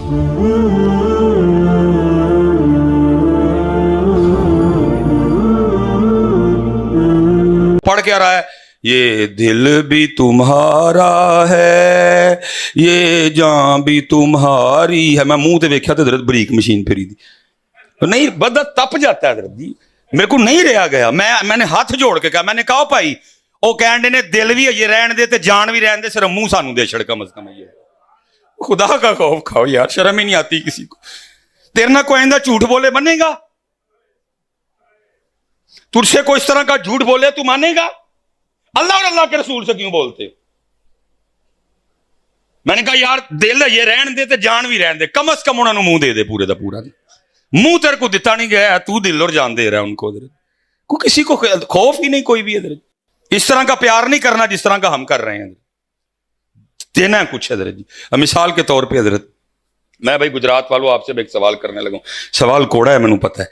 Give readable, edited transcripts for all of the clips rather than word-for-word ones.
پڑھ کیا رہا ہے؟ یہ دل بھی تمہارا ہے، یہ جان بھی تمہاری ہے. میں منہ تے ویکھیا تے حضرت بریک مشین پھری دی. نہیں بندہ تپ جاتا ہے حضرت جی. میرے کو نہیں رہا گیا. میں نے ہاتھ جوڑ کے کہا، میں نے کہا بھائی وہ کہنے نے دل بھی یہ رہن دے تے جان بھی رہن دے، صرف منہ سانو دے چھڑ کم از کم. یہ خدا کا خوف کھاؤ یار، شرم ہی نہیں آتی کسی کو. تیرے نہ کوئی آئندہ جھوٹ بولے بنے گا؟ تجھ سے کوئی اس طرح کا جھوٹ بولے تو مانے گا؟ اللہ اور اللہ کے رسول سے کیوں بولتے؟ میں نے کہا یار دل یہ رہن دے تے جان بھی رہن دے، کم از کم انہوں نے منہ دے دے پورے دا پورا. منہ تیرے کو دتا نہیں گیا، تو دل اور جان دے رہا ان کو. کو کسی کو خوف ہی نہیں کوئی بھی حضرت. اس طرح کا پیار نہیں کرنا جس طرح کا ہم کر رہے ہیں. دینا ہے کچھ حضرت جی. مثال کے طور پہ حضرت میں بھائی گجرات والوں آپ سے ایک سوال کرنے لگا. سوال کوڑا ہے مینوں پتہ ہے،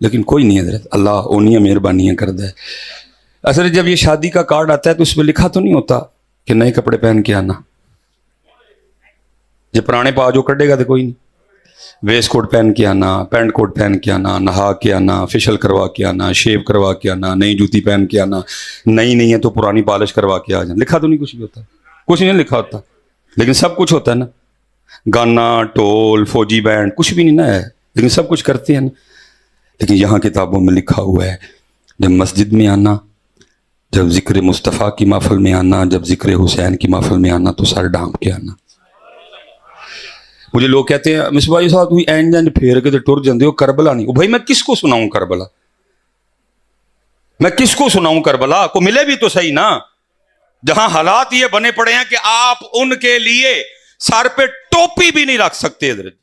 لیکن کوئی نہیں حضرت، اللہ اونیاں مہربانیاں کرتا ہے. اصل جب یہ شادی کا کارڈ آتا ہے تو اس میں لکھا تو نہیں ہوتا کہ نئے کپڑے پہن کے آنا. جب پرانے پا جو کٹے گا تو کوئی نہیں. ویسٹ کوٹ پہن کے آنا، پینٹ کوٹ پہن کے آنا، نہا کے آنا، فیشل کروا کے آنا، شیو کروا کے آنا، نئی جوتی پہن کے آنا. نہیں ہے تو پرانی پالش کروا کے آ جانا. لکھا تو نہیں کچھ بھی ہوتا، کچھ نہیں لکھا ہوتا، لیکن سب کچھ ہوتا ہے نا. گانا، ٹول، فوجی بینڈ کچھ بھی نہیں نا ہے، لیکن سب کچھ کرتے ہیں نا. لیکن یہاں کتابوں میں لکھا ہوا ہے جب مسجد میں آنا، جب ذکر مصطفیٰ کی محفل میں آنا، جب ذکر حسین کی محفل میں آنا تو سر ڈھانپ کے آنا. مجھے لوگ کہتے ہیں مصباح جی صاحب تھی اینج اینج پھیر کے تو ٹر جاندے ہو، کربلا نہیں. بھائی میں کس کو سناؤں کربلا؟ میں کس کو سناؤں کربلا؟ کو ملے بھی تو صحیح نا. جہاں حالات یہ بنے پڑے ہیں کہ آپ ان کے لیے سر پہ ٹوپی بھی نہیں رکھ سکتے حضرت.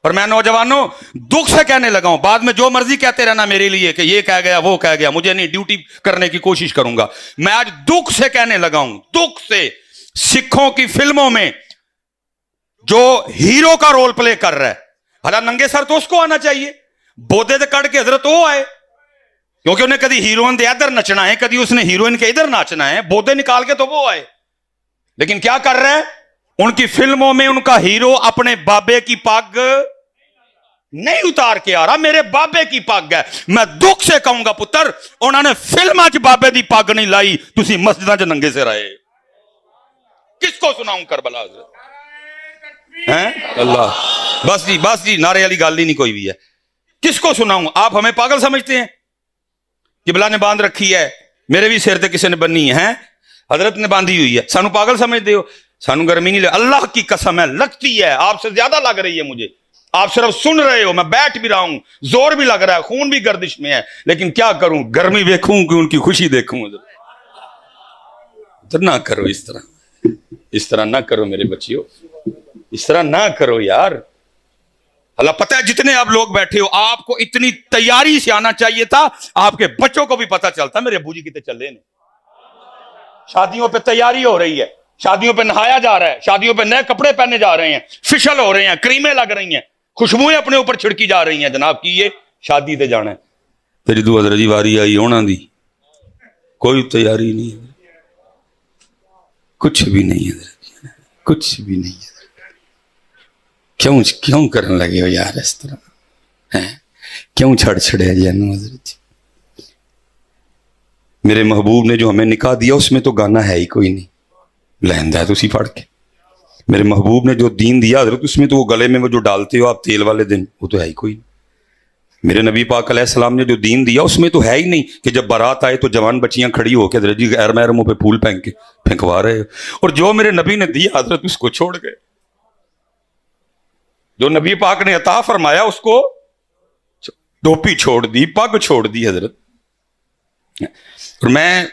اور میں نوجوانوں دکھ سے کہنے لگا ہوں، بعد میں جو مرضی کہتے رہنا میرے لیے کہ یہ کہہ گیا وہ کہہ گیا، مجھے نہیں، ڈیوٹی کرنے کی کوشش کروں گا. میں آج دکھ سے کہنے لگا ہوں، دکھ سے، سکھوں کی فلموں میں جو ہیرو کا رول پلے کر رہا ہے، حالا ننگے سر تو اس کو آنا چاہیے. بودے دے کڑ کے حضرت وہ آئے، کیونکہ انہیں کدی ہیروئن دے ادھر نچنا ہے، کدی اس نے ہیروئن کے ادھر ناچنا ہے. بودے نکال کے تو وہ آئے. لیکن کیا کر رہے ہیں؟ ان کی فلموں میں ان کا ہیرو اپنے بابے کی پگ نہیں اتار کے آ رہا، میرے بابے کی پگ ہے. میں دکھ سے کہوں گا پتر، انہوں نے فلموں چ بابے دی پگ نہیں لائی، تسی مسجداں چ ننگے سے رہے. کس کو سناؤں کربلا حضرت؟ اللہ بس جی نعرے والی گل ہی نہیں کوئی بھی ہے. کس کو سناؤں؟ آپ ہمیں پاگل سمجھتے ہیں. قبلہ نے باندھ رکھی ہے، میرے بھی سر تے کسی نے بننی ہے، حضرت نے باندھی ہوئی ہے، سانو پاگل سمجھتے ہو؟ سانو گرمی نہیں لگ، اللہ کی قسم ہے لگتی ہے، آپ سے زیادہ لگ رہی ہے مجھے. آپ صرف سن رہے ہو، میں بیٹھ بھی رہا ہوں، زور بھی لگ رہا ہے، خون بھی گردش میں ہے، لیکن کیا کروں، گرمی دیکھوں کہ ان کی خوشی دیکھوں. نہ کرو اس طرح نہ کرو میرے بچیوں، اس طرح نہ کرو یار. اللہ پتہ ہے جتنے آپ لوگ بیٹھے ہو، آپ کو اتنی تیاری سے آنا چاہیے تھا، آپ کے بچوں کو بھی پتہ چلتا میرے ابو جی کتے چلے نے. شادیوں پہ تیاری ہو رہی ہے، شادیوں پہ نہایا جا رہا ہے، شادیوں پہ نئے کپڑے پہنے جا رہے ہیں، فیشل ہو رہے ہیں، کریمیں لگ رہی ہیں، خوشبوئیں اپنے اوپر چھڑکی جا رہی ہیں. جناب کی یہ شادی تے جانا ہے. تیری دو حضرت جی واری آئی ہونا دی، کوئی تیاری نہیں، کچھ بھی نہیں حضرت، کچھ بھی نہیں حضرت. کیوں کرنے لگے ہو یار اس طرح؟ کیوں چھڑ چھڑے جانو حضرت جی؟ میرے محبوب نے جو ہمیں نکاح دیا اس میں تو گانا ہے ہی کوئی نہیں، لہندہ ہے تو اسی پڑھ کے. میرے محبوب نے جو دین دیا حضرت اس میں تو وہ گلے میں وہ جو ڈالتے ہو آپ تیل والے دن، وہ تو ہے ہی کوئی نہیں. میرے نبی پاک علیہ السلام نے جو دین دیا اس میں تو ہے ہی نہیں کہ جب بارات آئے تو جوان بچیاں کھڑی ہو کے حضرت جی غیر محرموں پہ پھول پھینکوا رہے. اور جو میرے نبی نے دیا حضرت اس کو چھوڑ گئے. جو نبی پاک نے عطا فرمایا اس کو ٹوپی چھوڑ دی، پگ چھوڑ دی حضرت. اور میں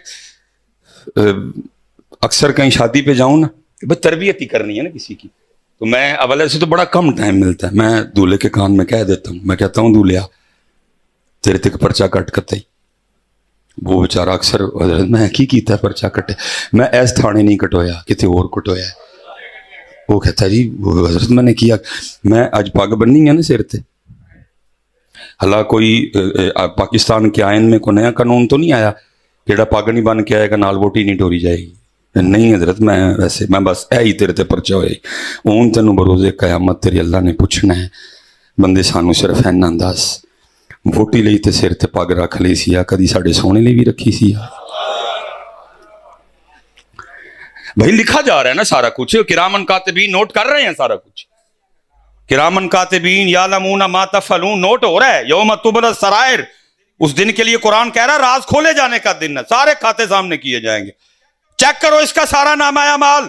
اکثر کہیں شادی پہ جاؤں نا، بس تربیت ہی کرنی ہے نا کسی کی، تو میں اول سے تو بڑا کم ٹائم ملتا ہے، میں دولہے کے کان میں کہہ دیتا ہوں، میں کہتا ہوں دولہا تیرے تک پرچہ کٹ کتے ہی. وہ بیچارہ اکثر حضرت میں کی کیتا ہے پرچہ کٹے، میں ایس تھانے نہیں کٹویا کتے اور کٹویا ہے. وہ کہتا ہے جی وہ حضرت میں نے کیا، میں اج پگ بننی ہے نا سر تے. حالا کوئی پاکستان کے آئین میں کوئی نیا قانون تو نہیں آیا جیڑا پگ نہیں بن کے آئے گا نال ووٹی نہیں ڈوری جائے گی. نہیں حضرت میں ویسے میں بس اے ہی تیرے تے پرچا ہوئے اون تینوں بروزے قیامت تیری اللہ نے پوچھنا ہے بندے سانو صرف اینا دس ووٹی لئی تے سر تے پگ رکھ لی سی کدی ساڈے سونے لئی بھی رکھی سی بھائی لکھا جا رہا ہے نا سارا کچھ کرامن کاتبین نوٹ کر رہے ہیں سارا کچھ کرامن کاتبین یعلمون ما تفعلون نوٹ ہو رہا ہے یوم تبلی السرائر اس دن کے لیے قرآن کہہ رہا ہے راز کھولے جانے کا دن ہے سارے کھاتے سامنے کیے جائیں گے چیک کرو اس کا سارا نامہ اعمال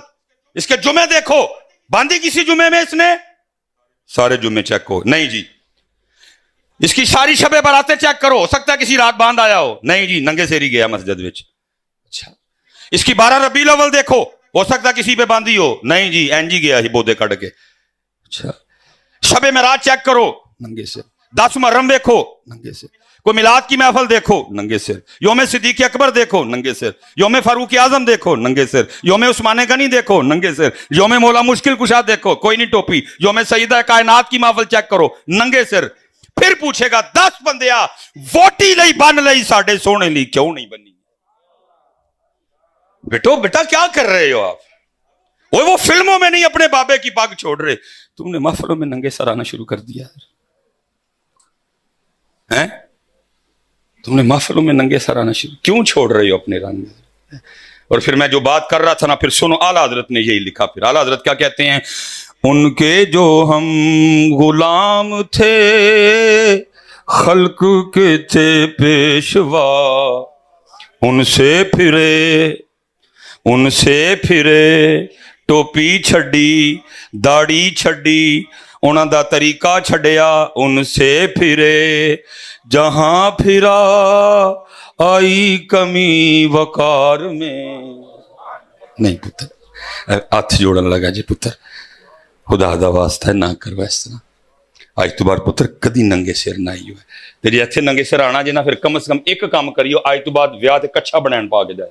اس کے جمعے دیکھو باندھی کسی جمعے میں اس نے سارے جمعے چیک کرو نہیں جی اس کی ساری شب براتیں چیک کرو ہو سکتا ہے کسی رات باندھ آیا ہو نہیں جی ننگے سیری گیا مسجد وچ اچھا اس کی 12 ربیع الاول دیکھو ہو سکتا ہے کسی پہ باندھی ہو نہیں جی این جی گیا ہی بودے کٹ کے اچھا شب معراج چیک کرو ننگے سے 10 محرم دیکھو ننگے سے کوئی میلاد کی محفل دیکھو ننگے سر یوم صدیق اکبر دیکھو ننگے سر یوم فاروق اعظم دیکھو ننگے سر یوم عثمان غنی دیکھو ننگے سر یوم مولا مشکل کشا دیکھو کوئی نہیں ٹوپی یوم سیدہ کائنات کی محفل چیک کرو ننگے سر پھر پوچھے گا 10 بندیا ووٹی لئی بن لئی ساڈے سونے لی کیوں نہیں بنی بیٹا کیا کر رہے ہو آپ وہ فلموں میں نہیں اپنے بابے کی پاگ چھوڑ رہے تم نے محفلوں میں ننگے سر آنا شروع کر دیا ہے تم نے محفلوں میں ننگے سر آنا شروع کیوں چھوڑ رہے ہو اپنے رنگ اور پھر میں جو بات کر رہا تھا نا پھر سنو اعلیٰ حضرت نے یہی لکھا پھر اعلیٰ حضرت کیا کہتے ہیں ان کے جو ہم غلام تھے خلق کے تھے پیشوا ان سے پھرے ٹوپی چھڈی داڑھی چھڈی انہاں دا طریقہ چھڈیا ان سے پھرے جہاں پھرا آئی کمی وقار میں نہیں پتر ہاتھ جوڑن لگا جی پتر خدا دا واسطہ ہے نہ کرو اس طرح آج تو بار پتر کدی ننگے سر نہ آئی ہوئے تیری اتھے ننگے سر آنا جی نا پھر کم از کم ایک کام کریو آج تو بعد ویاہ تے کچھا بنین پا کے جائے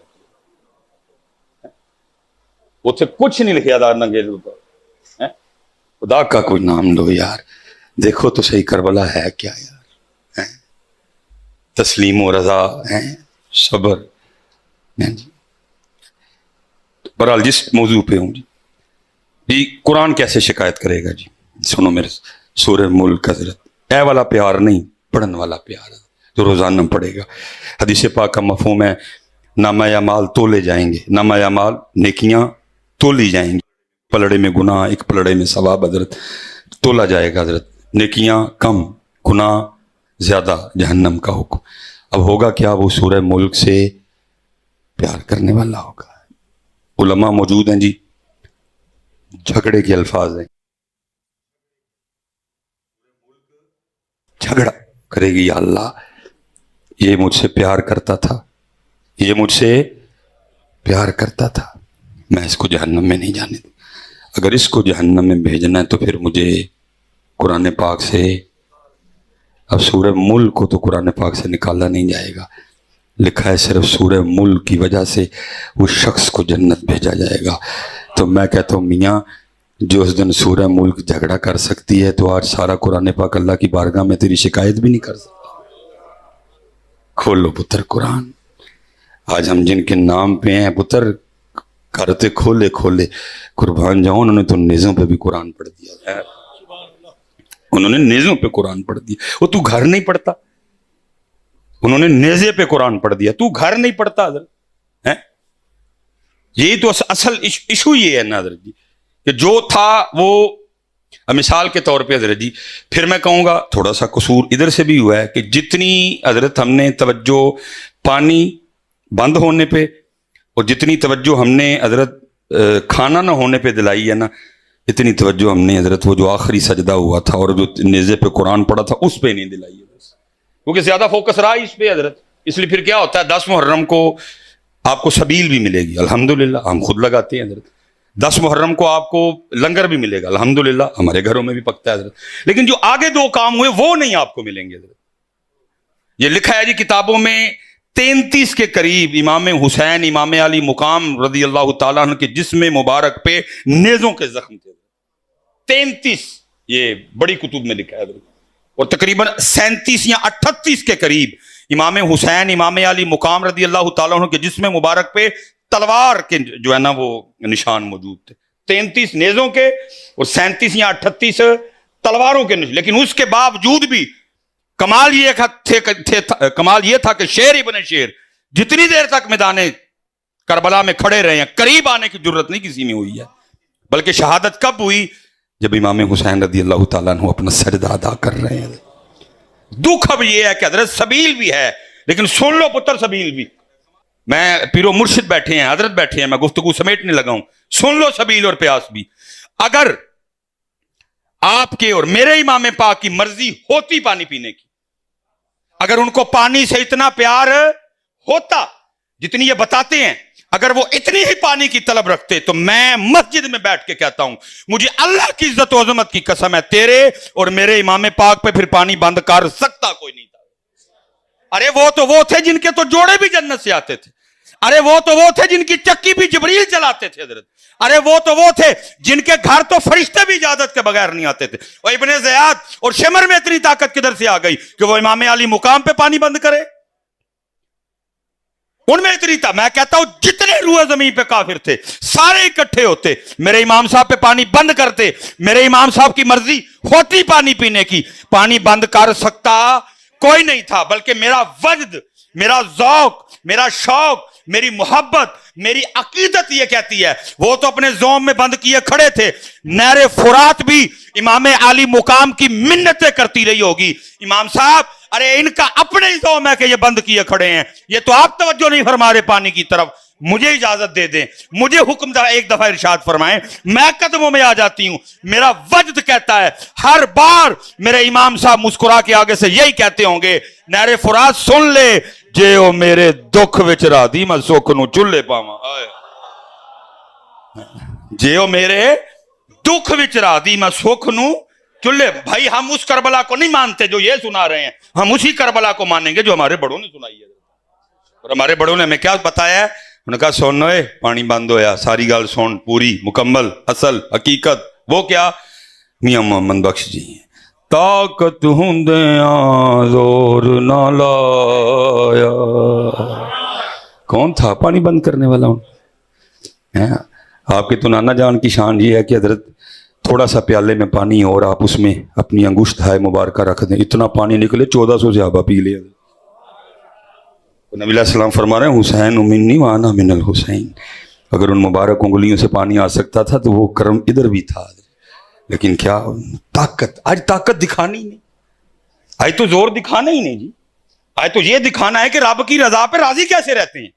اتھے کچھ نہیں لکھیا دار ننگے سر خدا کا کوئی نام لو یار دیکھو تو صحیح کربلا ہے کیا یار تسلیم و رضا ہے صبر جی برحال جس موضوع پہ ہوں جی قرآن کیسے شکایت کرے گا جی سنو میرے سورہ ملک حضرت اے والا پیار نہیں پڑھن والا پیار جو روزانہ پڑھے گا حدیث پاک کا مفہوم ہے نامہ اعمال تولے جائیں گے نامہ اعمال نیکیاں تولی جائیں گی پلڑے میں گناہ ایک پلڑے میں ثواب حضرت تولا جائے گا حضرت نیکیاں کم گناہ زیادہ جہنم کا حکم اب ہوگا کیا وہ سورہ ملک سے پیار کرنے والا ہوگا علماء موجود ہیں جی جھگڑے کے الفاظ ہیں جھگڑا کرے گی یا اللہ یہ مجھ سے پیار کرتا تھا یہ مجھ سے پیار کرتا تھا میں اس کو جہنم میں نہیں جانے دوں اگر اس کو جہنم میں بھیجنا ہے تو پھر مجھے قرآن پاک سے اب سورہ ملک کو تو قرآن پاک سے نکالا نہیں جائے گا لکھا ہے صرف سورہ ملک کی وجہ سے اس شخص کو جنت بھیجا جائے گا تو میں کہتا ہوں میاں جو اس دن سورہ ملک جھگڑا کر سکتی ہے تو آج سارا قرآن پاک اللہ کی بارگاہ میں تیری شکایت بھی نہیں کر سکتا کھولو پتر قرآن آج ہم جن کے نام پہ ہیں پتر کرتے کھولے قربان جاؤں انہوں نے تو نیزوں پہ بھی قرآن پڑھ دیا انہوں نے نیزوں پہ قرآن پڑھ دیا وہ تو گھر نہیں پڑھتا انہوں نے نیزے پہ قرآن پڑھ دیا تو گھر نہیں پڑھتا حضرت یہی تو اصل ایشو یہ ہے نا حضرت جی کہ جو تھا وہ مثال کے طور پہ حضرت جی پھر میں کہوں گا تھوڑا سا قصور ادھر سے بھی ہوا ہے کہ جتنی حضرت ہم نے توجہ پانی بند ہونے پہ اور جتنی توجہ ہم نے حضرت کھانا نہ ہونے پہ دلائی ہے نا اتنی توجہ ہم نے حضرت وہ جو آخری سجدہ ہوا تھا اور جو نیزے پہ قرآن پڑھا تھا اس پہ نہیں دلائی ہے بس کیونکہ زیادہ فوکس رہا اس پہ حضرت اس لیے پھر کیا ہوتا ہے 10 محرم کو آپ کو سبیل بھی ملے گی الحمدللہ ہم خود لگاتے ہیں حضرت 10 محرم کو آپ کو لنگر بھی ملے گا الحمدللہ ہمارے گھروں میں بھی پکتا ہے حضرت لیکن جو آگے 2 کام ہوئے وہ نہیں آپ کو ملیں گے حضرت یہ لکھا ہے جی کتابوں میں 33 کے قریب امام حسین امام علی مقام رضی اللہ تعالیٰ عنہ کے جسم مبارک پہ نیزوں کے زخم تھے 33 یہ بڑی کتب میں لکھا ہے اور تقریباً 37 یا 38 کے قریب امام حسین امام علی مقام رضی اللہ تعالیٰ عنہ کے جسم مبارک پہ تلوار کے جو ہے نا وہ نشان موجود تھے، 33 نیزوں کے اور 37 یا 38 تلواروں کے نشان، لیکن اس کے باوجود بھی کمال یہ تھا کہ شیر ابن شیر جتنی دیر تک میدان کربلا میں کھڑے رہے ہیں، قریب آنے کی جرت نہیں کسی میں ہوئی ہے، بلکہ شہادت کب ہوئی؟ جب امام حسین رضی اللہ تعالیٰ عنہ اپنا سجدہ ادا کر رہے ہیں۔ دکھ اب یہ ہے کہ حضرت سبیل بھی ہے، لیکن سن لو پتر سبیل بھی، میں پیرو مرشد بیٹھے ہیں، حضرت بیٹھے ہیں، میں گفتگو سمیٹنے لگا ہوں، سن لو سبیل اور پیاس بھی۔ اگر آپ کے اور میرے امام پاک کی مرضی ہوتی پانی پینے کی، اگر ان کو پانی سے اتنا پیار ہوتا جتنی یہ بتاتے ہیں، اگر وہ اتنی ہی پانی کی طلب رکھتے تو میں مسجد میں بیٹھ کے کہتا ہوں مجھے اللہ کی عزت و عظمت کی قسم ہے تیرے اور میرے امام پاک پہ پھر پانی بند کر سکتا کوئی نہیں تھا۔ ارے وہ تو وہ تھے جن کے تو جوڑے بھی جنت سے آتے تھے، ارے وہ تو وہ تھے جن کی چکی بھی جبریل چلاتے تھے حضرت، ارے وہ تو وہ تھے جن کے گھر تو فرشتے بھی اجازت کے بغیر نہیں آتے تھے۔ اور ابن زیاد اور شمر میں اتنی طاقت کدھر سے آ گئی کہ وہ امام علی مقام پہ پانی بند کرے؟ ان میں اتنی تھا، میں کہتا ہوں جتنے روح زمین پہ کافر تھے سارے اکٹھے ہوتے، میرے امام صاحب پہ پانی بند کرتے، میرے امام صاحب کی مرضی ہوتی پانی پینے کی، پانی بند کر سکتا کوئی نہیں تھا، بلکہ میرا وجد، میرا ذوق، میرا شوق، میری محبت، میری عقیدت یہ کہتی ہے۔ وہ تو اپنے زوم میں بند کیے کھڑے تھے، نہر فرات بھی امام علی مقام کی منتیں کرتی رہی ہوگی، امام صاحب ارے ان کا اپنے ہی زوم ہے کہ یہ بند کیے کھڑے ہیں، یہ تو آپ توجہ نہیں فرما رہے پانی کی طرف، مجھے اجازت دے دیں، مجھے حکم ایک دفعہ ارشاد فرمائیں، میں قدموں میں آ جاتی ہوں۔ میرا وجد کہتا ہے، ہر بار میرے امام صاحب مسکرا کے آگے سے یہی کہتے ہوں گے، نہر فرات سن لے جے او میرے دکھ وچ راضی میں سکھ نو چولہے پاواں، جے او میرے دکھ وچ راضی میں سکھ نو چولہے۔ بھائی ہم اس کربلا کو نہیں مانتے جو یہ سنا رہے ہیں، ہم اسی کربلا کو مانیں گے جو ہمارے بڑوں نے سنائی ہے، اور ہمارے بڑوں نے ہمیں کیا بتایا ہے؟ انہوں نے کہا سن اے پانی بند ہویا، ساری گل سن، پوری مکمل اصل حقیقت۔ وہ کیا؟ میاں محمد بخش جی، طاقت ہوندیاں زور نہ لایا، کون تھا پانی بند کرنے والا؟ آپ کے تو نانا جان کی شان یہ ہے کہ حضرت تھوڑا سا پیالے میں پانی اور آپ اس میں اپنی انگشت ہے مبارکہ رکھ دیں، اتنا پانی نکلے 1400 صحابہ پی لے۔ نبی علیہ السلام فرما رہے ہیں حسین منی وانا من الحسین، اگر ان مبارک انگلیوں سے پانی آ سکتا تھا تو وہ کرم ادھر بھی تھا، لیکن کیا طاقت، آج طاقت دکھانی نہیں، آج تو زور دکھانا ہی نہیں جی، آج تو یہ دکھانا ہے کہ رب کی رضا پہ راضی کیسے رہتے ہیں،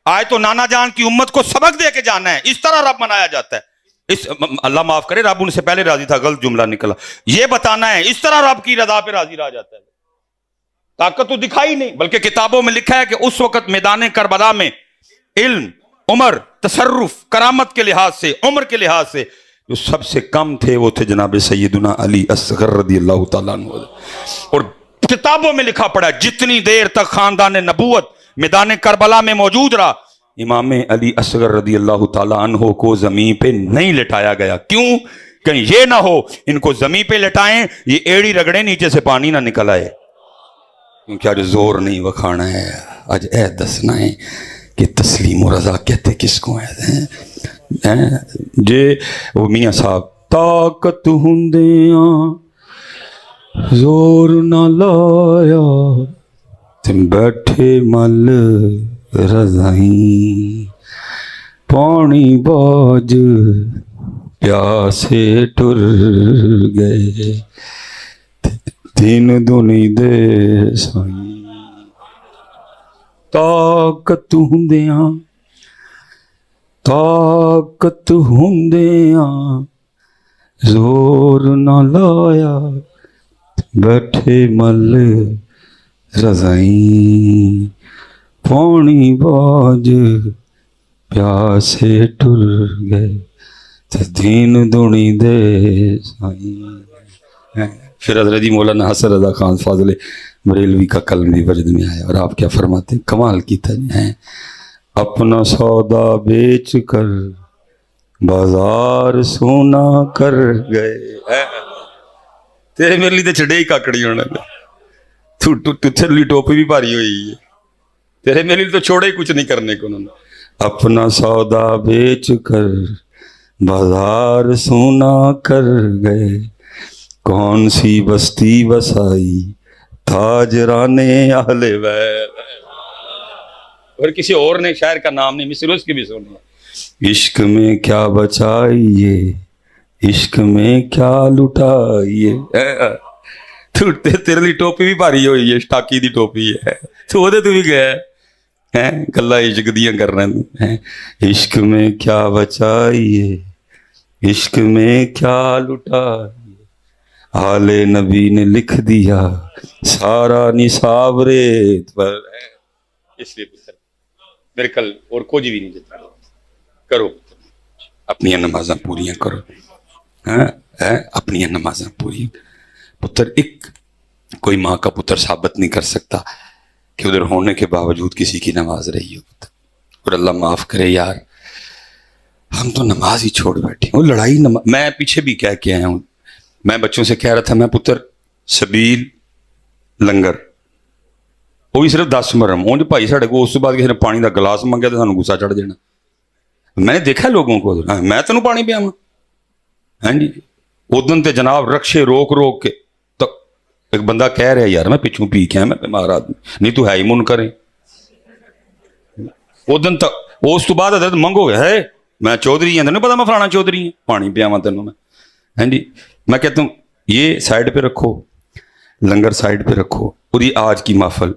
آج تو نانا جان کی امت کو سبق دے کے جانا ہے، اس طرح رب منایا جاتا ہے، اللہ معاف کرے رب ان سے پہلے راضی تھا، غلط جملہ نکلا، یہ بتانا ہے اس طرح رب کی رضا پہ راضی رہ جاتا ہے۔ طاقت تو دکھائی نہیں، بلکہ کتابوں میں لکھا ہے کہ اس وقت میدان کربلا میں علم، عمر، تصرف، کرامت کے لحاظ سے، عمر کے لحاظ سے جو سب سے کم تھے وہ تھے جناب سیدنا علی اصغر رضی اللہ تعالیٰ عنہ۔ اور کتابوں میں لکھا پڑا جتنی دیر تک خاندان نبوت میدان کربلا میں موجود رہا، امام علی اصغر رضی اللہ تعالیٰ عنہ کو زمین پہ نہیں لٹایا گیا۔ کیوں؟ کہیں یہ نہ ہو ان کو زمین پہ لٹائیں یہ ایڑی رگڑے نیچے سے پانی نہ نکل آئے، کیونکہ آج زور نہیں وکھانا ہے، آج اے دسنا ہے کہ تسلیم و رضا کہتے کس کو ہے جے وہ میاں صاحب طاقت ہوندیاں زور نہ لایا تم بیٹھے مل رضائیں پانی باج پیاسے ٹر گئے تین دنی دے سائیں طاقت ہوندیاں طاقت ہوندیاں زور نہ لایا بیٹھے مل رضائیں پانی باج پیاسے ٹر گئے دین دنی دے سائیں۔ پھر حضرت مولانا حسن رضا خان فاضل بریلوی کا کلم بھی وجد میں آیا، اور آپ کیا فرماتے ہیں؟ کمال کی ہیں، اپنا سودا بیچ کر بازار سونا کر گئے، تیرے میرے لیے تو چھڑے ہی کاکڑی ہونے لگے، تیرے لیے ٹوپی بھی بھاری ہوئی ہے، تیرے میرے لیے تو چھوڑے ہی کچھ نہیں کرنے کو انہوں نے. اپنا سودا بیچ کر بازار سونا کر گئے، کون سی بستی بسائی تاجران اہل بیت. اور کسی اور نے شاعر کا نام نہیں، مصر اس کی بھی سنی. عشق میں کیا بچائیے، عشق میں کیا لٹائیے. تیرے لیے ٹوپی بھی بھاری ہوئی ہے، سٹاکی دی ٹوپی ہے، تو وہ تو بھی گیا ہے گلا عشق دیاں کر رہے ہیں. عشق میں کیا بچائیے، عشق میں کیا لٹائیے، آل نبی نے لکھ دیا سارا نصاب ریت پر ہے. اس لیے پتر میرے کل اور کوئی بھی نہیں دیتا، کرو اپنی نمازاں پوریاں کرو، اپنی نمازاں پوری. پتر ایک کوئی ماں کا پتر ثابت نہیں کر سکتا کہ ادھر ہونے کے باوجود کسی کی نماز رہی ہو. اور اللہ معاف کرے یار، ہم تو نماز ہی چھوڑ بیٹھے. وہ لڑائی میں پیچھے بھی کہہ کے آیا ہوں، میں بچوں سے کہہ رہا تھا، میں پتر سبیل لنگر وہ بھی صرف 10 مرم اونج بھائی ساڑھے کو، اس کے بعد کسی نے پانی کا گلاس منگیا تو سانوں غصہ چڑھ جانا. میں نے دیکھا لوگوں کو، میں تینوں پانی پیاواں. ہاں جی، ادن تے جناب رکشے روک روک کے تو ایک بندہ کہہ رہا یار میں پچھوں پی کے میں بیمار آدمی، نہیں تو ہے ہی من کرے. ادن تک اس تو بعد حضرت منگو گے ہے میں چودھری ہوں، تینوں پتا میں فلانا چودھری ہوں، پانی پیاواں تینوں میں. ہاں جی، میں کہتا ہوں یہ سائڈ پہ رکھو، لنگر سائڈ پہ رکھو، اور یہ آج کی محفل.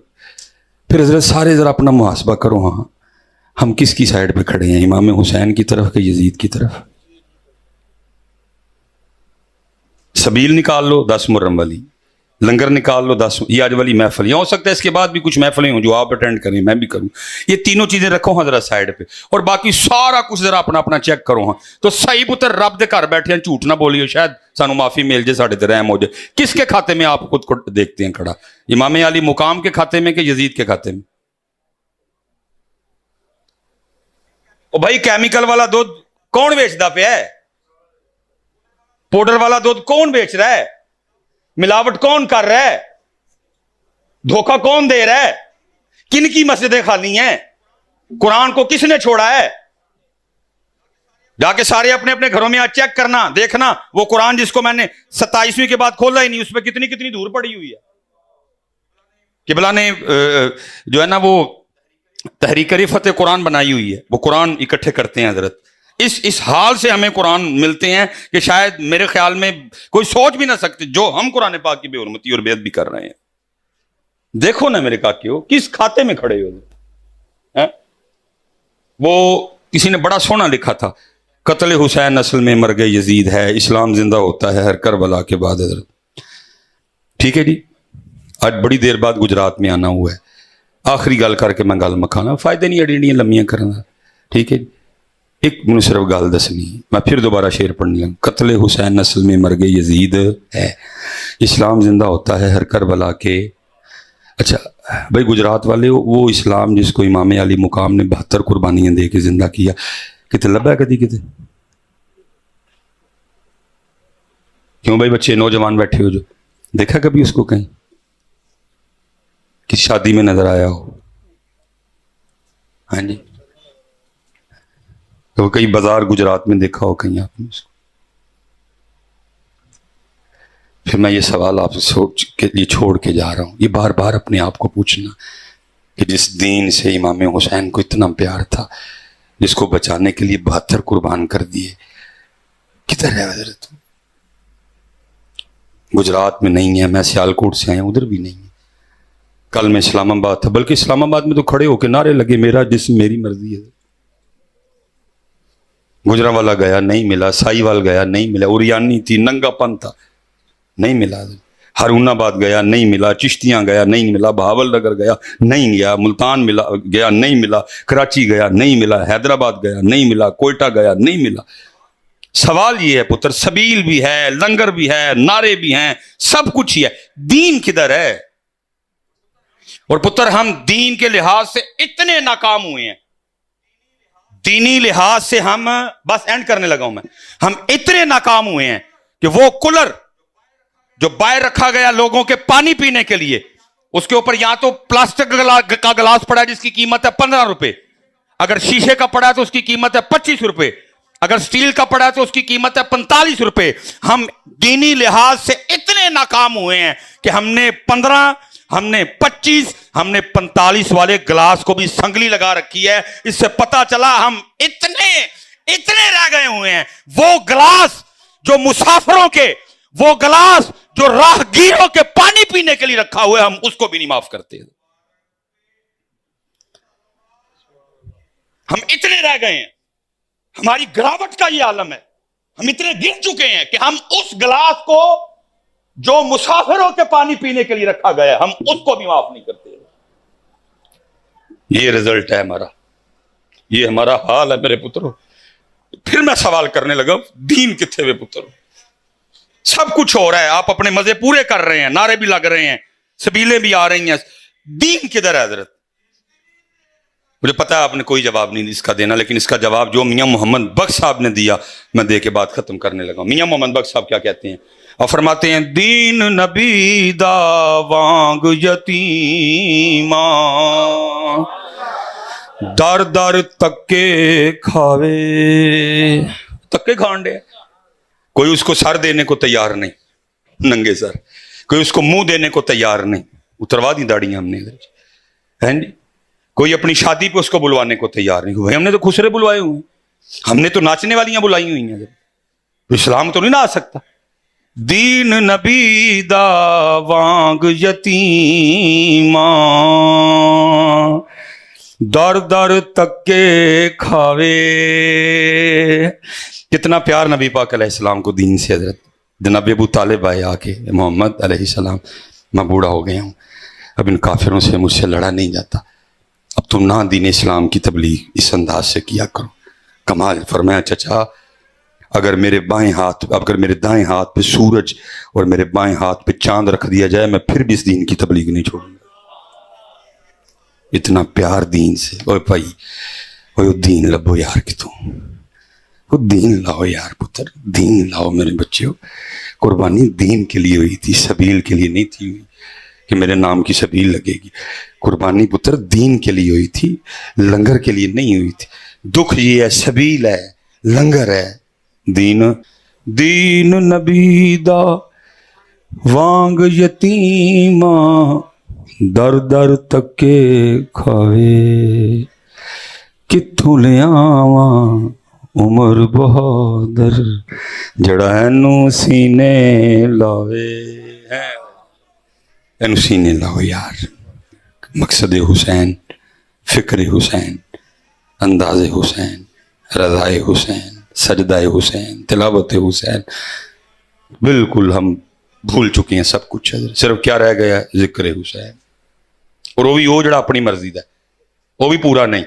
پھر حضرت سارے ذرا اپنا محاسبہ کرو، ہاں ہم کس کی سائڈ پہ کھڑے ہیں، امام حسین کی طرف کہ یزید کی طرف. سبیل نکال لو 10 محرم والی، لنگر نکال لو 10، یہ آج والی محفل. یہ ہو سکتا ہے اس کے بعد بھی کچھ محفلیں ہوں جو آپ اٹینڈ کریں، میں بھی کروں. یہ تینوں چیزیں رکھو ہاں ذرا سائڈ پہ، اور باقی سارا کچھ ذرا اپنا اپنا چیک کرو. ہاں تو صحیح پتر رب دے گھر بیٹھے ہیں، جھوٹ نہ بولیو، شاید سانو معافی مل جائے، ساڑھے تے رحم ہو جائے. کس کے کھاتے میں آپ خود کو دیکھتے ہیں کھڑا، امام علی مقام کے کھاتے میں کہ یزید کے کھاتے میں؟ او بھائی کیمیکل والا دودھ کون بیچتا پیا ہے؟ پاؤڈر والا دودھ کون بیچ رہا ہے؟ ملاوٹ کون کر رہا ہے؟ دھوکہ کون دے رہا ہے؟ کن کی مسجدیں خالی ہیں؟ قرآن کو کس نے چھوڑا ہے؟ جا کے سارے اپنے اپنے گھروں میں چیک کرنا، دیکھنا وہ قرآن جس کو میں نے 27ویں کے بعد کھولا ہی نہیں، اس پہ کتنی دور پڑی ہوئی ہے. قبلہ نے جو ہے نا وہ تحریک رفعت قرآن بنائی ہوئی ہے، وہ قرآن اکٹھے کرتے ہیں حضرت. اس حال سے ہمیں قرآن ملتے ہیں کہ شاید میرے خیال میں کوئی سوچ بھی نہ سکتے جو ہم قرآن پاک کی بے حرمتی اور بے ادبی کر رہے ہیں. دیکھو نا میرے کاکیو کس کھاتے میں کھڑے ہو. وہ کسی نے بڑا سونا لکھا تھا، قتل حسین اصل میں مرگ یزید ہے، اسلام زندہ ہوتا ہے ہر کربلا کے بعد. حضرت ٹھیک ہے جی، آج بڑی دیر بعد گجرات میں آنا ہوا ہے، آخری گل کر کے میں گل مکھانا، فائدہ نہیں اڑیاں لمیاں کرنا. ٹھیک ہے جی، ایک مجھے صرف گل دسنی، میں پھر دوبارہ شعر پڑھنے لگا. قتل حسین اصل میں مرگ یزید ہے، اسلام زندہ ہوتا ہے ہر کربلا کے. اچھا بھائی گجرات والے وہ اسلام جس کو امام علی مقام نے 72 قربانیاں دے کے زندہ کیا، کتے لبا ہے کدی کتے؟ کیوں بھائی بچے نوجوان بیٹھے ہو جو دیکھا کبھی اس کو کہیں کسی شادی میں نظر آیا ہو؟ ہاں جی، تو کئی بازار گجرات میں دیکھا ہو کہیں آپ نے اس کو؟ پھر میں یہ سوال آپ سے چھوڑ کے جا رہا ہوں، یہ بار بار اپنے آپ کو پوچھنا کہ جس دین سے امام حسین کو اتنا پیار تھا، جس کو بچانے کے لیے 72 قربان کر دیے، کدھر ہے حضرت؟ گجرات میں نہیں ہے، میں سیالکوٹ سے آیا ہوں، ادھر بھی نہیں ہے. کل میں اسلام آباد تھا، بلکہ اسلام آباد میں تو کھڑے ہو کے نعرے لگے میرا جسم میری مرضی ہے. گجرانوالا گیا نہیں ملا، سائی وال گیا نہیں ملا، اوریانی تھی، ننگا پن تھا نہیں ملا، ہارون آباد گیا نہیں ملا، چشتیاں گیا نہیں ملا، بہاول نگر گیا نہیں گیا، ملتان گیا نہیں ملا، کراچی گیا نہیں ملا، حیدرآباد گیا نہیں ملا، کوئٹہ گیا نہیں ملا. سوال یہ ہے پتر، سبیل بھی ہے، لنگر بھی ہے، نعرے بھی ہیں، سب کچھ ہی ہے، دین کدھر ہے؟ اور پتر ہم دین کے لحاظ سے اتنے ناکام ہوئے ہیں، دینی لحاظ سے ہم، بس اینڈ کرنے لگا ہوں میں، ہم اتنے ناکام ہوئے ہیں کہ وہ کولر جو باہر رکھا گیا لوگوں کے پانی پینے کے لیے، اس کے اوپر یا تو پلاسٹک کا گلاس پڑا ہے جس کی قیمت ہے 15 روپے، اگر شیشے کا پڑا ہے تو اس کی قیمت ہے 25 روپے، اگر سٹیل کا پڑا ہے تو اس کی قیمت ہے 45 روپے۔ ہم دینی لحاظ سے اتنے ناکام ہوئے ہیں کہ ہم نے 15، ہم نے 25، ہم نے 45 والے گلاس کو بھی سنگلی لگا رکھی ہے۔ اس سے پتا چلا ہم اتنے رہ گئے ہوئے ہیں۔ وہ گلاس جو مسافروں کے، وہ گلاس جو راہگیروں کے پانی پینے کے لیے رکھا ہوا ہے، ہم اس کو بھی نہیں معاف کرتے۔ ہم اتنے رہ گئے ہیں، ہماری گراوٹ کا یہ عالم ہے، ہم اتنے گر چکے ہیں کہ ہم اس گلاس کو جو مسافروں کے پانی پینے کے لیے رکھا گیا ہے، ہم اس کو بھی معاف نہیں کرتے۔ یہ رزلٹ ہے ہمارا، یہ ہمارا حال ہے میرے پترو۔ پھر میں سوال کرنے لگا، دین کتنے ہوئے پترو؟ سب کچھ ہو رہا ہے، آپ اپنے مزے پورے کر رہے ہیں، نعرے بھی لگ رہے ہیں، سبیلیں بھی آ رہی ہیں، دین کدھر ہے حضرت؟ مجھے پتا ہے آپ نے کوئی جواب نہیں اس کا دینا، لیکن اس کا جواب جو میاں محمد بخش صاحب نے دیا میں دے کے بات ختم کرنے لگا۔ میاں محمد بخش صاحب کیا کہتے ہیں اور فرماتے ہیں، دین نبی دا وانگ یتیماں در در تکے کھاوے۔ تکے کھانڈے، کوئی اس کو سر دینے کو تیار نہیں، ننگے سر، کوئی اس کو منہ دینے کو تیار نہیں، اتروا دی داڑیاں ہم نے ہیں جی، کوئی اپنی شادی پہ اس کو بلوانے کو تیار نہیں۔ بھائی ہم نے تو خسرے بلوائے ہوئے ہیں، ہم نے تو ناچنے والیاں بلائی ہوئی ہیں، اسلام تو نہیں نہ آ سکتا۔ دین نبی دا وانگ یتیماں در در تکے کھاوے۔ کتنا پیار نبی پاک علیہ السلام کو دین سے حضرت۔ جناب ابو طالب آئے آ کے، محمد علیہ السلام میں بوڑھا ہو گیا ہوں، اب ان کافروں سے مجھ سے لڑا نہیں جاتا، اب تم نہ دین اسلام کی تبلیغ اس انداز سے کیا کرو۔ کمال فرمایا، چچا اگر میرے بائیں ہاتھ، اگر میرے دائیں ہاتھ پہ سورج اور میرے بائیں ہاتھ پہ چاند رکھ دیا جائے، میں پھر بھی اس دین کی تبلیغ نہیں چھوڑوں گا۔ اتنا پیار دین سے۔ اوے بھائی، اوے دین لبو یار کہ تم، وہ دین لاؤ یار پتر، دین لاؤ میرے بچوں۔ قربانی دین کے لیے ہوئی تھی، سبیل کے لیے نہیں تھی ہوئی کہ میرے نام کی سبیل لگے گی۔ قربانی پتر دین کے لیے ہوئی تھی، لنگر کے لیے نہیں ہوئی تھی۔ دکھ یہ ہے، سبیل ہے، لنگر ہے، دین دین نبی دا وانگ یتیماں در در تکے کھاوے۔ کتھوں لے آواں عمر بہادر جڑا اینو سینے لاوے۔ اینو سینے لاؤ یار۔ مقصد حسین، فکر حسین، انداز حسین، رضائے حسین، سجدہ حسین، تلاوت حسین، بالکل ہم بھول چکے ہیں سب کچھ۔ صرف کیا رہ گیا؟ ذکر حسین، اور وہ بھی وہ جڑا اپنی مرضی دا، وہ بھی پورا نہیں۔